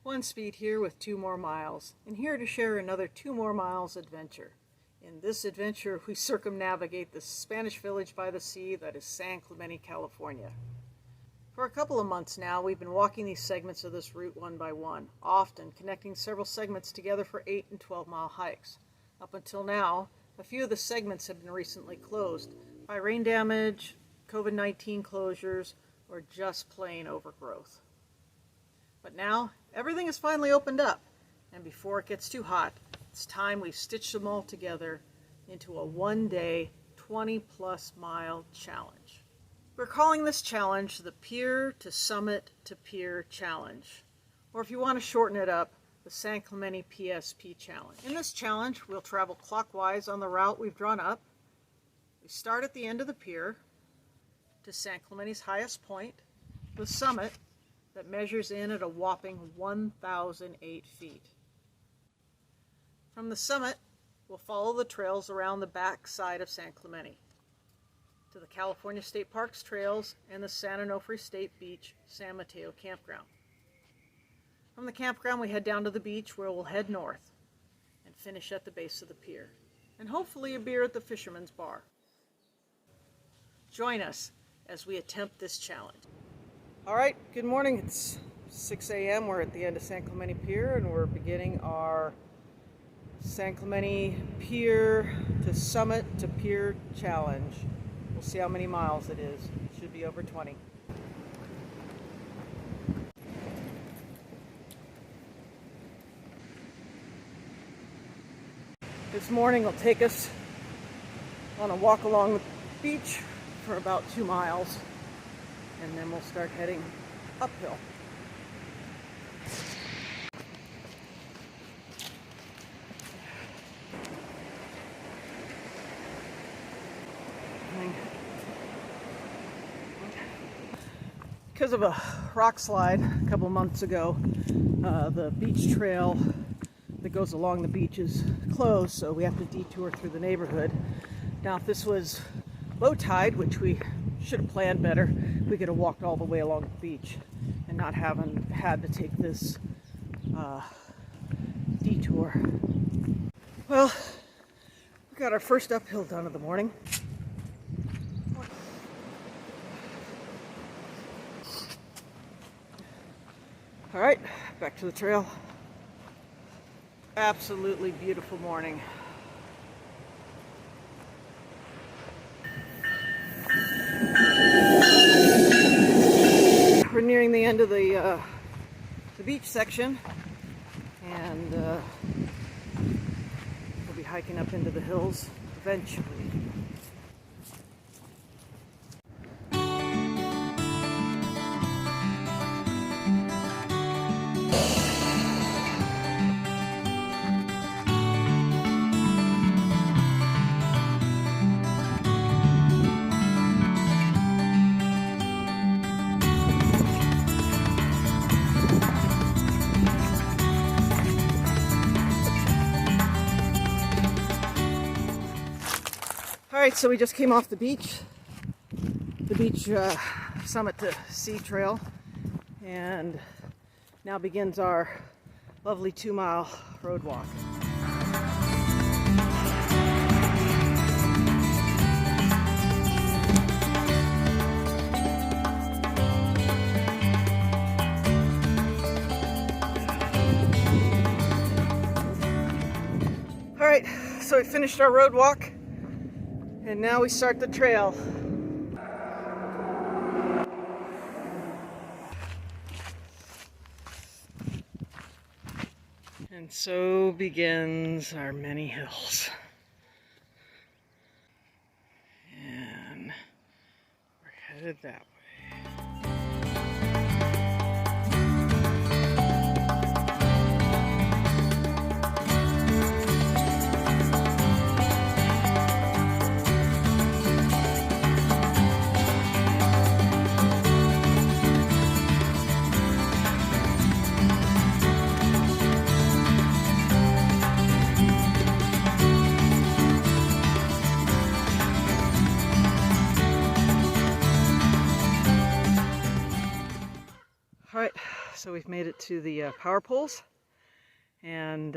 One speed here with 2 more miles, and here to share another 2 more miles adventure. In this adventure, we circumnavigate the Spanish village by the sea that is San Clemente, California. For a couple of months now, we've been walking these segments of this route one by one, often connecting several segments together for 8 and 12-mile hikes. Up until now, a few of the segments have been recently closed by rain damage, COVID-19 closures, or just plain overgrowth. But now, everything is finally opened up, and before it gets too hot, it's time we stitch them all together into a one-day, 20-plus mile challenge. We're calling this challenge the Pier to Summit to Pier Challenge, or if you want to shorten it up, the San Clemente PSP Challenge. In this challenge, we'll travel clockwise on the route we've drawn up. We start at the end of the pier to San Clemente's highest point, the summit, that measures in at a whopping 1,008 feet. From the summit, we'll follow the trails around the back side of San Clemente to the California State Parks trails and the San Onofre State Beach San Mateo campground. From the campground, we head down to the beach where we'll head north and finish at the base of the pier, and hopefully a beer at the Fisherman's Bar. Join us as we attempt this challenge. All right, good morning. It's 6 a.m. We're at the end of San Clemente Pier, and we're beginning our San Clemente Pier to Summit to Pier Challenge. We'll see how many miles it is. It should be over 20. This morning will take us on a walk along the beach for about 2 miles. And then we'll start heading uphill. Because of a rock slide a couple months ago, the beach trail that goes along the beach is closed, so we have to detour through the neighborhood. Now, if this was low tide, which we should have planned better, we could have walked all the way along the beach and not having had to take this detour. Well, we got our first uphill done of the morning. All right, back to the trail. Absolutely beautiful morning. We're nearing the end of the beach section, and we'll be hiking up into the hills eventually. Alright, so we just came off the beach summit to sea trail, and now begins our lovely 2-mile road walk. Alright, so we finished our road walk. And now we start the trail. And so begins our many hills. And we're headed that way. So we've made it to the power poles, and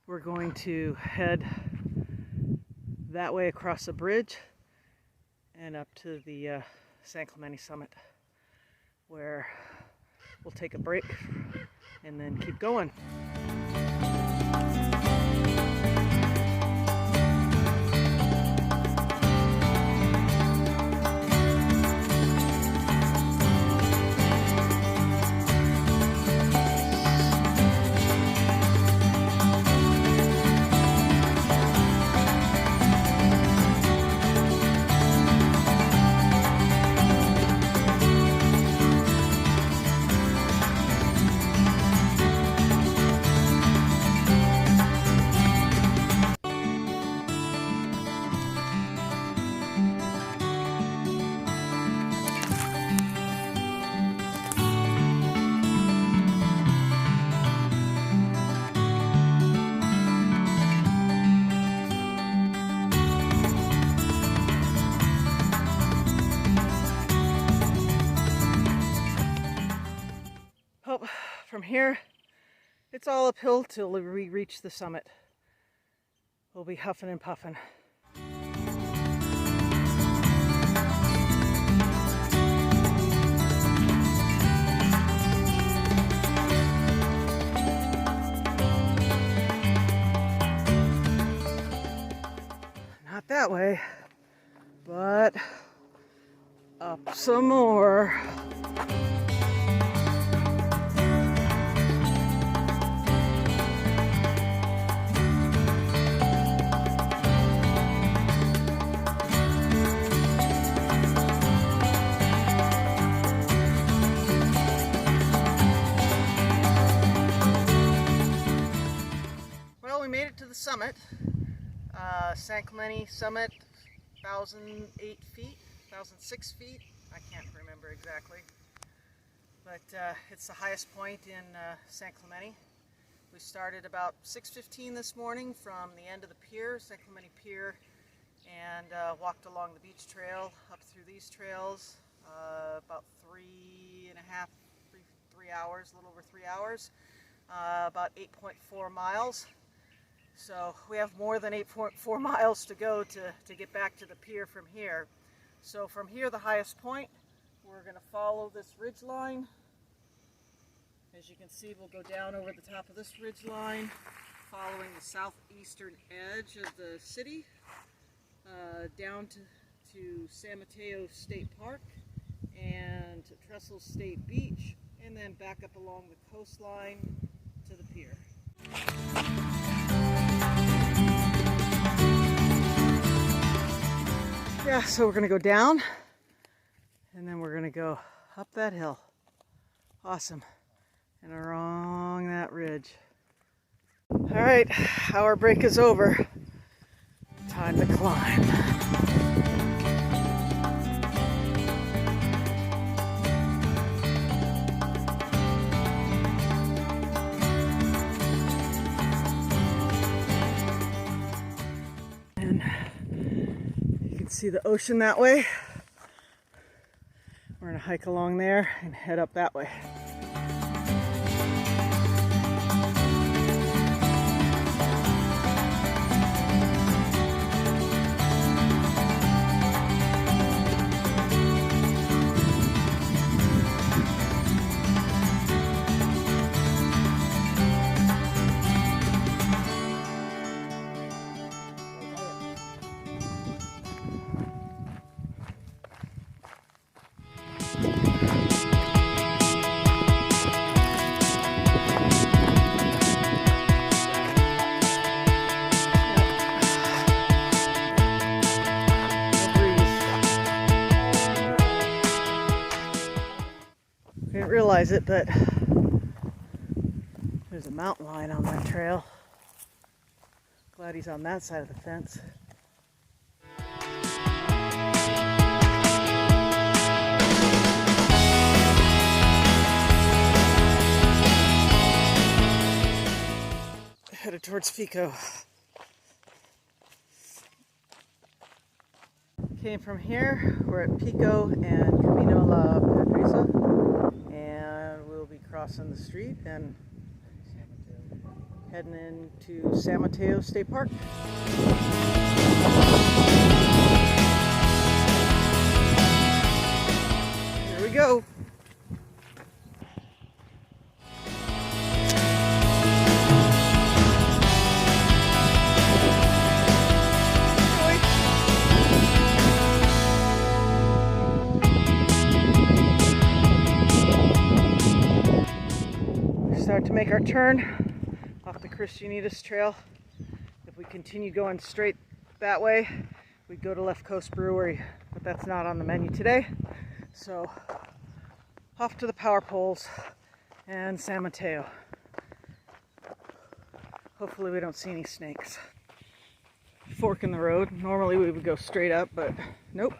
we're going to head that way across the bridge and up to the San Clemente summit, where we'll take a break and then keep going. From here, it's all uphill till we reach the summit. We'll be huffing and puffing. Not that way, but up some more. We made it to the summit, San Clemente summit, 1,008 feet, 1,006 feet, I can't remember exactly, but it's the highest point in San Clemente. We started about 6:15 this morning from the end of the pier, San Clemente Pier, and walked along the beach trail, up through these trails, about 3 hours, a little over 3 hours, about 8.4 miles. So we have more than 8.4 miles to go to get back to the pier from here. So from here, the highest point, we're going to follow this ridge line. As you can see, we'll go down over the top of this ridge line, following the southeastern edge of the city, down to San Mateo State Park and to Trestles State Beach, and then back up along the coastline to the pier. Yeah, so we're going to go down, and then we're going to go up that hill. Awesome. And along that ridge. All right, our break is over. Time to climb. See the ocean that way. We're going to hike along there and head up that way. Didn't realize it, but there's a mountain lion on that trail. Glad he's on that side of the fence. Headed towards Fico. Came from here, we're at Pico and Camino La Pedresa, and crossing the street and heading into San Mateo State Park. Here we go. Start to make our turn off the Christianitas Trail. If we continue going straight that way, we'd go to Left Coast Brewery, but that's not on the menu today. So off to the power poles and San Mateo. Hopefully we don't see any snakes. Fork in the road. Normally we would go straight up, but nope.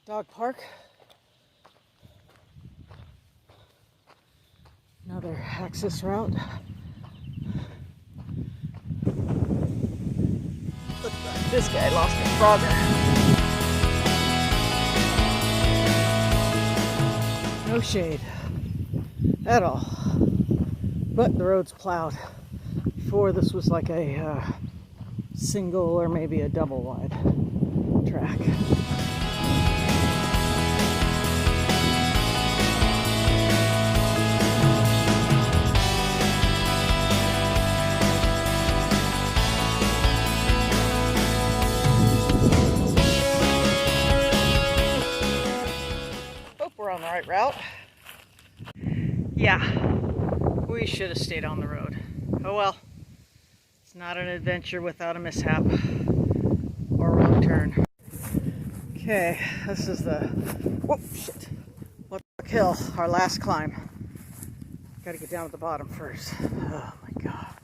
Dog park. Another access route. Look, this guy lost a frogger. No shade at all, but the road's plowed. Before this was like a single or maybe a double wide track. On the right route. Yeah, we should have stayed on the road. Oh well, it's not an adventure without a mishap or wrong turn. Okay, this is the hill, our last climb. Got to get down to the bottom first. Oh my god.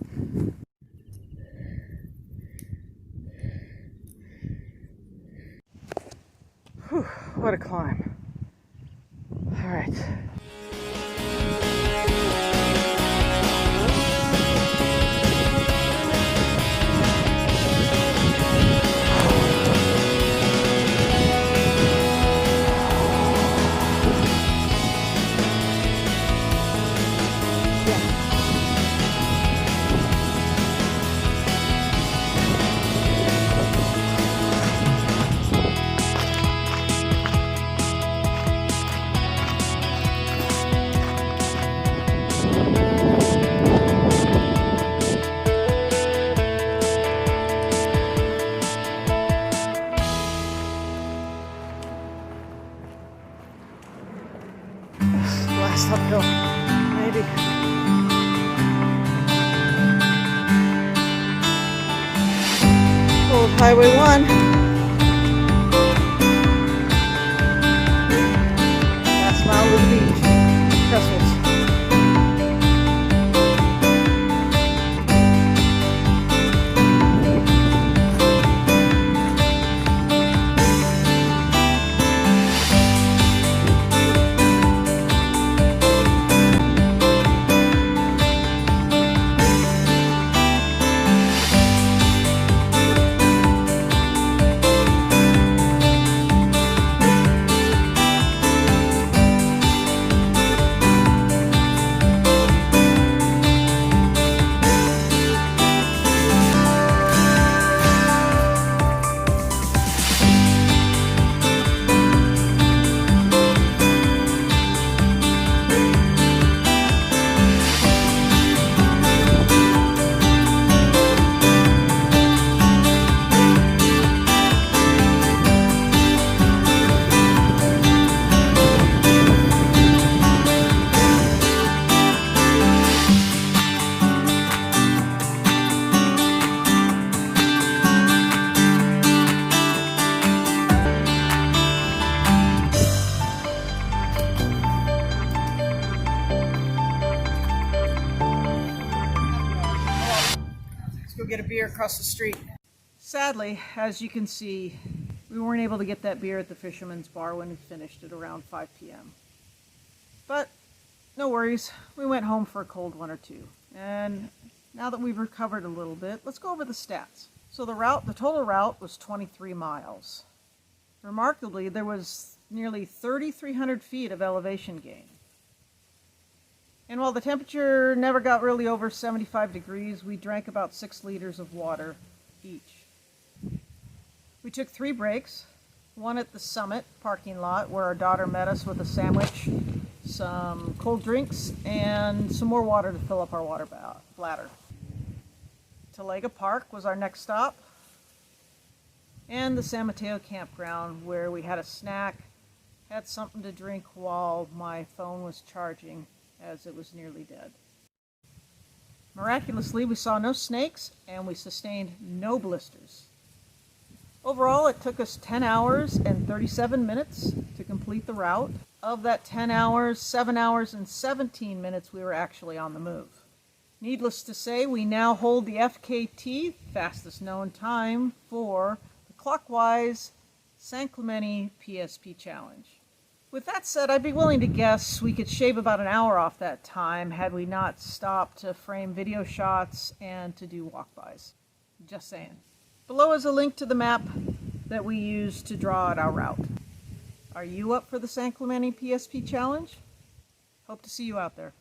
Whew, what a climb. All right. Uphill, maybe. Old Highway 1. Last mile of the beach. Trestles. Get a beer across the street. Sadly, as you can see, We weren't able to get that beer at the Fisherman's Bar when we finished at around 5 p.m. But no worries, we went home for a cold one or two. And now that we've recovered a little bit, let's go over the stats. So the total route was 23 miles. Remarkably, there was nearly 3,300 feet of elevation gain. And while the temperature never got really over 75 degrees, we drank about 6 liters of water each. We took 3 breaks, one at the summit parking lot where our daughter met us with a sandwich, some cold drinks, and some more water to fill up our water bladder. Talega Park was our next stop, and the San Mateo campground where we had a snack, had something to drink while my phone was charging as it was nearly dead. Miraculously, we saw no snakes and we sustained no blisters. Overall, it took us 10 hours and 37 minutes to complete the route. Of that 10 hours, 7 hours and 17 minutes we were actually on the move. Needless to say, we now hold the FKT, fastest known time, for the clockwise San Clemente PSP challenge. With that said, I'd be willing to guess we could shave about an hour off that time had we not stopped to frame video shots and to do walkbys. Just saying. Below is a link to the map that we used to draw out our route. Are you up for the San Clemente PSP challenge? Hope to see you out there.